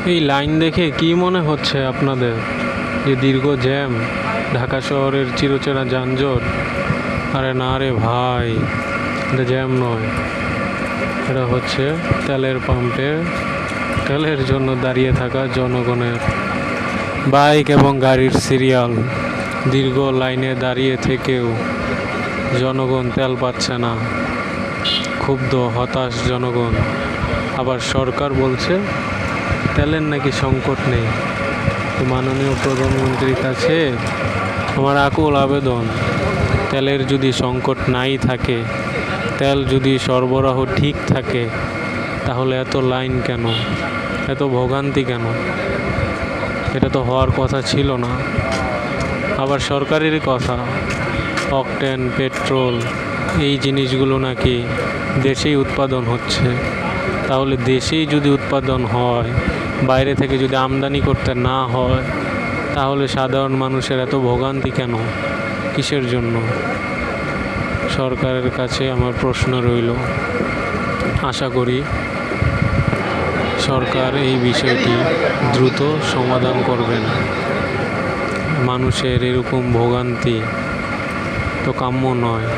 এই লাইন দেখে কি মনে হচ্ছে আপনাদের যে দীর্ঘ জ্যাম, ঢাকা শহরের চিরচেনা যানজট? আরে না রে ভাই, এটা জ্যাম নয়, এটা হচ্ছে তেলের পাম্পে তেলের জন্য দাঁড়িয়ে থাকা জনগণের বাইক এবং গাড়ির সিরিয়াল। দীর্ঘ লাইনে দাঁড়িয়ে থেকেও জনগণ তেল পাচ্ছে না, ক্ষুব্ধ হতাশ জনগণ। আবার সরকার বলছে তেলের নাকি সংকট নেই। তো মাননীয় প্রধানমন্ত্রীর কাছে আমার আকুল আবেদন, তেলের যদি সংকট নাই থাকে, তেল যদি সরবরাহ ঠিক থাকে, তাহলে এত লাইন কেন, এত ভোগান্তি কেন? এটা তো হওয়ার কথা ছিল না। আবার সরকারেরই কথা, অকটেন, পেট্রোল এই জিনিসগুলো নাকি দেশেই উৎপাদন হচ্ছে। তাহলে দেশেই যদি উৎপাদন হয়, বাইরে থেকে যদি আমদানি করতে না হয়, তাহলে সাধারণ মানুষের এত ভোগান্তি কেন, কিসের জন্য? সরকারের কাছে আমার প্রশ্ন রইল। আশা করি সরকার এই বিষয়টি দ্রুত সমাধান করবেন। মানুষের এরকম ভোগান্তি তো কাম্য নয়।